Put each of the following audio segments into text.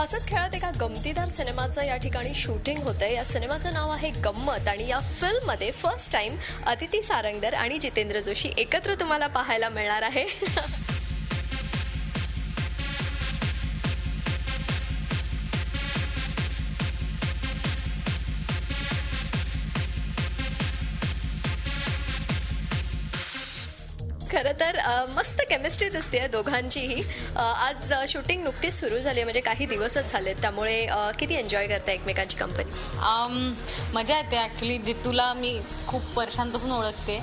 हसत खेळत एका गमतीदार सिनेमाचं या ठिकाणी शूटिंग होतंय. या सिनेमाचं नाव आहे गंमत आणि या फिल्ममध्ये फर्स्ट टाइम अदिती सारंगधर आणि जितेंद्र जोशी एकत्र तुम्हाला पाहायला मिळणार आहे. खरं तर मस्त केमिस्ट्री दिसते दोघांचीही. आज शूटिंग नुकतीच सुरू झाली, म्हणजे काही दिवसच झालेत, त्यामुळे किती एन्जॉय करता एकमेकांची कंपनी? मजा येते. ॲक्च्युली जितूला मी खूप वर्षांपासून ओळखते,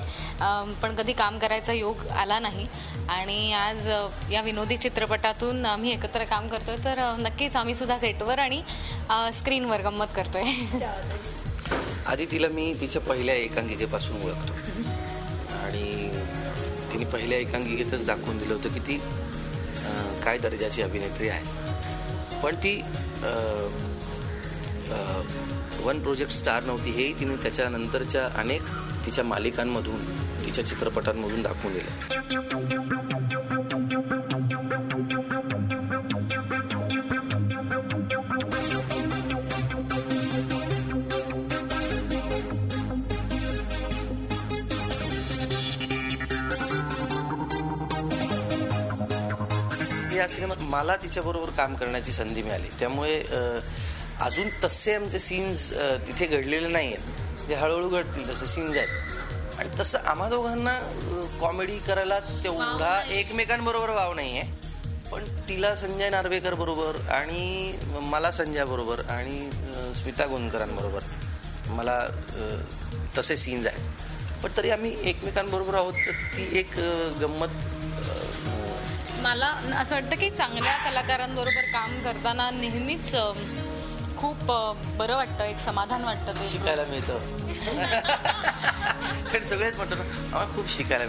पण कधी काम करायचा योग आला नाही आणि आज या विनोदी चित्रपटातून आम्ही एकत्र काम करतोय, तर नक्कीच आम्ही सुद्धा सेटवर आणि स्क्रीनवर गंमत करतोय. आदितीला मी तिच्या पहिल्या एकांकिकेपासून ओळखतो आणि तिने पहिल्या एकांकिकेतच दाखवून दिलं होतं की ती काय दर्जाची अभिनेत्री आहे. पण ती वन प्रोजेक्ट स्टार नव्हती, हे तिने त्याच्यानंतरच्या अनेक तिच्या मालिकांमधून, तिच्या चित्रपटांमधून दाखवून दिलं. या सिनेमात मला तिच्याबरोबर काम करण्याची संधी मिळाली, त्यामुळे अजून तसे आमचे सीन्स तिथे घडलेले नाही आहेत, ते हळूहळू घडतील तसे सीन्स आहेत. आणि तसं आम्हा दोघांना कॉमेडी करायला तेवढा एकमेकांबरोबर वाव नाही आहे, पण तिला संजय नार्वेकर बरोबर आणि मला संजय बरोबर आणि स्मिता गोंदकरांबरोबर मला तसे सीन्स आहेत. पण तरी आम्ही एकमेकांबरोबर आहोत, तर ती एक गंमत. मला असं वाटतं की चांगल्या कलाकारांबरोबर काम करताना नेहमीच खूप बरं वाटतं, एक समाधान वाटतं, ते शिकायला मिळतं. कारण सगळेच म्हणतो ना, आम्हाला खूप शिकायला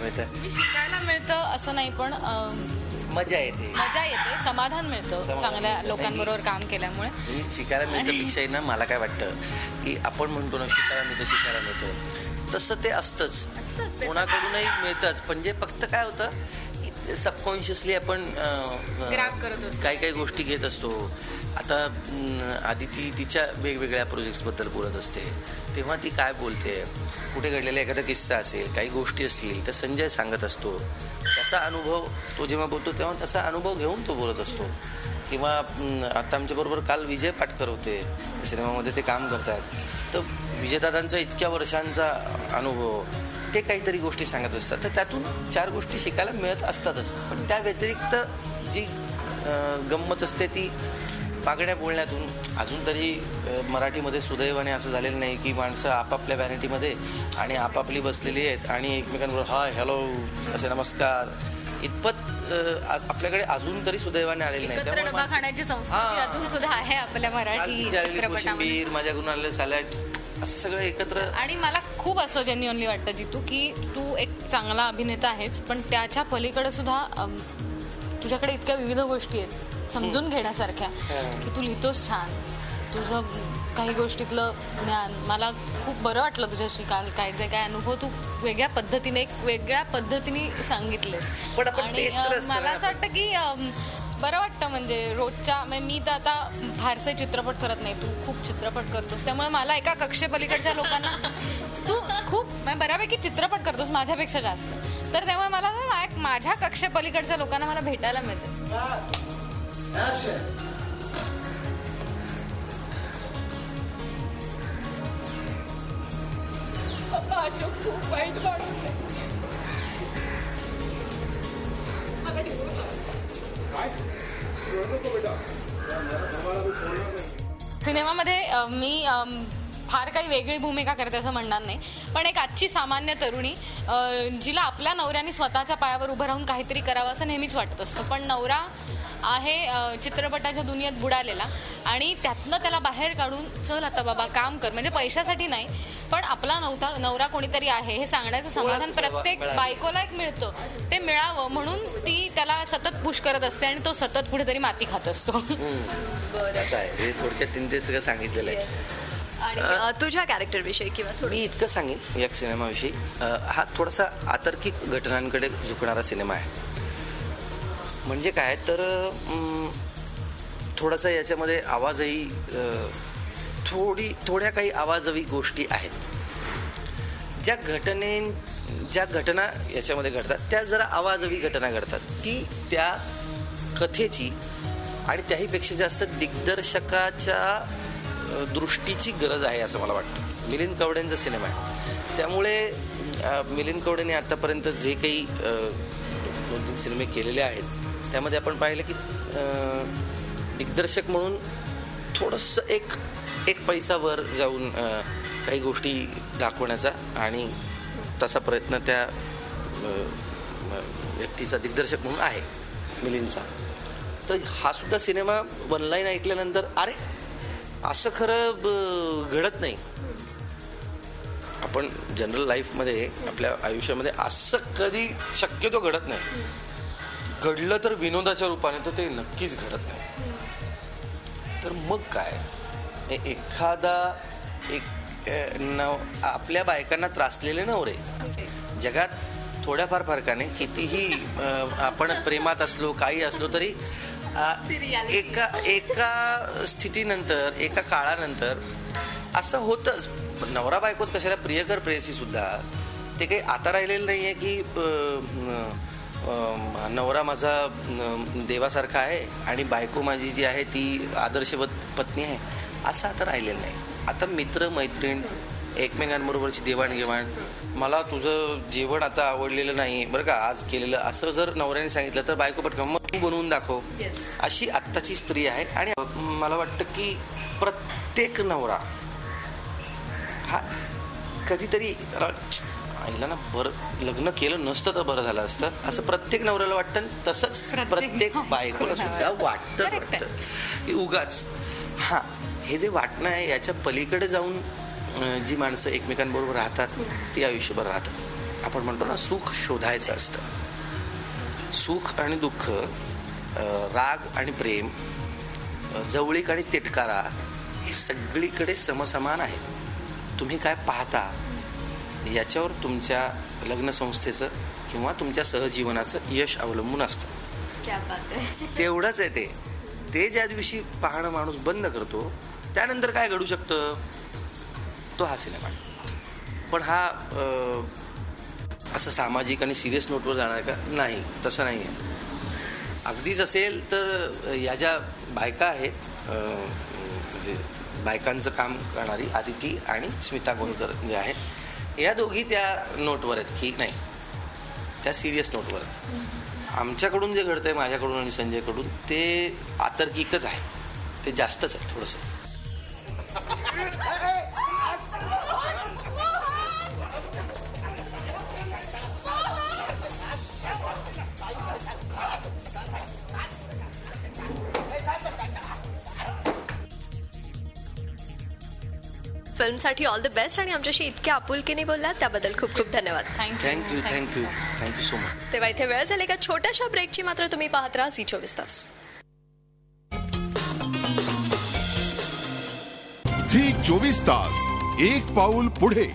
मिळतं असं नाही, पण मजा येते, समाधान मिळतं चांगल्या लोकांबरोबर काम केल्यामुळे. शिकायला मिळतं पेक्षाही ना, मला काय वाटतं की आपण म्हणतो ना शिकायला मिळतं, तसं ते असतंच, कोणाकडूनही मिळतंच. म्हणजे फक्त काय होतं, सबकॉन्शियसली आपण काही काही गोष्टी घेत असतो. आता आदिती तिच्या वेगवेगळ्या प्रोजेक्ट्सबद्दल बोलत असते, तेव्हा ती काय बोलते, कुठे घडलेला एखादा किस्सा असेल, काही गोष्टी असतील, तर संजय सांगत असतो त्याचा अनुभव. तो जेव्हा बोलतो तेव्हा त्याचा अनुभव घेऊन तो बोलत असतो. किंवा आता आमच्याबरोबर काल विजय पाटकर होते, सिनेमामध्ये ते काम करतात, तर विजयदादांचा इतक्या वर्षांचा अनुभव, ते काहीतरी गोष्टी सांगत असतात, तर त्यातून 4 गोष्टी शिकायला मिळत असतातच. पण त्या व्यतिरिक्त जी गंमत असते ती पागड्या बोलण्यातून. अजून तरी मराठीमध्ये सुदैवाने असं झालेलं नाही की माणसं आपापल्या व्हॅनिटीमध्ये आणि आपापली बसलेली आहेत आणि एकमेकांबरोबर हाय हॅलो असे नमस्कार इतपत आपल्याकडे अजून तरी सुदैवाने आलेली नाही. त्यामुळे खाण्याची संस्कृती अजून सुद्धा आहे आपल्या मराठी चित्रपटामध्ये. माझ्याकडून आलेलं सॅलड, असं सगळं एकत्र. आणि मला खूप असं जेन्युअनली वाटतं जितू की तू एक चांगला अभिनेता आहेस, पण त्याच्या पलीकडे सुद्धा तुझ्याकडे इतक्या विविध गोष्टी आहेत समजून घेण्यासारख्या, की तू लिहितोस छान, तुझं काही गोष्टीतलं ज्ञान. मला खूप बरं वाटलं तुझ्याशी काल, काय जे काय अनुभव तू वेगळ्या पद्धतीने सांगितलेस. आणि मला असं वाटतं की बरं वाटतं, म्हणजे रोजच्या, मी तर आता फारसे चित्रपट करत नाही, तू खूप चित्रपट करतोस, त्यामुळे मला एका कक्षेपलीकडच्या लोकांना तू खूप बऱ्यापैकी चित्रपट करतोस माझ्यापेक्षा जास्त, तर त्यामुळे मला माझ्या कक्षेपलीकडच्या लोकांना मला भेटायला मिळतं. खूप वाईट वाटतं. सिनेमामध्ये मी फार काही वेगळी भूमिका करते असं म्हणणार नाही, पण एक आजची सामान्य तरुणी जिला आपल्या नवऱ्याने स्वतःच्या पायावर उभं राहून काहीतरी करावं असं नेहमीच वाटत असतं. पण नवरा आहे चित्रपटाच्या दुनियेत बुडालेला आणि त्यातनं त्याला बाहेर काढून चल आता बाबा काम कर, म्हणजे पैशासाठी नाही, पण आपला नवरा कोणीतरी आहे हे सांगण्याचं समाधान प्रत्येक बायकोला एक मिळतं, ते मिळावं म्हणून ती त्याला सतत पुश करत असते आणि तो सतत कुठेतरी माती खात असतो. थोडक्यात तिने ते सगळं सांगितलेलं आहे. आणि तुझ्या कॅरेक्टर विषयी किंवा मी इतकं सांगेन या सिनेमाविषयी, हा थोडासा आतर्किक घटनांकडे झुकणारा सिनेमा आहे. म्हणजे काय तर थोडासा याच्यामध्ये आवाजही थोड्या काही आवाजवी गोष्टी आहेत. ज्या घटना याच्यामध्ये घडतात त्या जरा आवाजवी घटना घडतात, ती त्या कथेची आणि त्याहीपेक्षा जास्त दिग्दर्शकाच्या दृष्टीची गरज आहे असं मला वाटतं. मिलिंद कवडेंचा सिनेमा आहे, त्यामुळे मिलिंद कवडेने आतापर्यंत जे काही 2-3 सिनेमे केलेले आहेत त्यामध्ये आपण पाहिलं की दिग्दर्शक म्हणून थोडंसं एक पैसा वर जाऊन काही गोष्टी दाखवण्याचा आणि तसा प्रयत्न त्या व्यक्तीचा दिग्दर्शक म्हणून आहे मिलिंदचा. तर हा सुद्धा सिनेमा वन लाईन ऐकल्यानंतर अरे असं खरं घडत नाही. आपण जनरल लाईफमध्ये आपल्या आयुष्यामध्ये असं कधी शक्यतो घडत नाही. घडलं तर विनोदाच्या रूपाने, तर ते नक्कीच घडत नाही. तर मग काय, आपल्या बायकांना त्रासलेले नवरे जगात थोड्याफार फरकाने कितीही आपण प्रेमात असलो काही असलो तरी एका स्थितीनंतर एका काळानंतर असं होतंच. नवरा बायकोच कशाला, प्रियकर प्रेयसी सुद्धा ते काही आता राहिलेलं नाही आहे की नवरा माझा देवासारखा आहे आणि बायको माझी जी आहे ती आदर्शवत पत्नी आहे, असं आता राहिलेलं नाही. आता मित्र मैत्रीण एकमेकांबरोबरची देवाणघेवाण, मला तुझं जेवण आता आवडलेलं नाही बरं का आज केलेलं, असं जर नवऱ्याने सांगितलं तर बायको पटकन मग तू बनवून दाखव, अशी आत्ताची स्त्री आहे. आणि मला वाटतं की प्रत्येक नवरा हा कधीतरी आईला ना बरं लग्न केलं नसतं तर बरं झालं असतं असं प्रत्येक नवऱ्याला वाटतं. तसंच प्रत्येक बायकोला सुद्धा वाटतं की उगाच हे जे वाटणं आहे याच्या पलीकडे जाऊन जी माणसं एकमेकांबरोबर राहतात ती आयुष्यभर राहतात. आपण म्हणतो ना सुख शोधायचं असतं. सुख आणि दुःख, राग आणि प्रेम, जवळीक आणि तिटकारा हे सगळीकडे समसमान आहे. तुम्ही काय पाहता याच्यावर तुमच्या लग्नसंस्थेचं किंवा तुमच्या सहजीवनाचं यश अवलंबून असतं. तेवढंच आहे ते ज्या दिवशी पाहणं माणूस बंद करतो त्यानंतर काय घडू शकतं तो हा सिनेमा. पण हा असं सामाजिक आणि सिरियस नोटवर जाणार का, नाही, तसं नाही आहे. अगदीच असेल तर या ज्या बायका आहेत म्हणजे बायकांचं काम करणारी आदिती आणि स्मिता गोंदकर जे आहेत, या दोघी त्या नोटवर आहेत की नाही, त्या सिरियस नोटवर आहेत. आमच्याकडून जे घडतंय माझ्याकडून आणि संजयकडून ते आतर्किकच आहे, ते जास्तच आहे थोडंसं. फिल्मसाठी ऑल द बेस्ट आणि आमच्याशी इतक्या आपुलकीने बोललात त्याबद्दल खूप खूप धन्यवाद. Thank you so much. तेव्हा इथे वेळ झाली का छोट्याशा ब्रेकची, मात्र तुम्ही पाहत राहा झी 24 तास. झी 24 तास, एक पाऊल पुढे.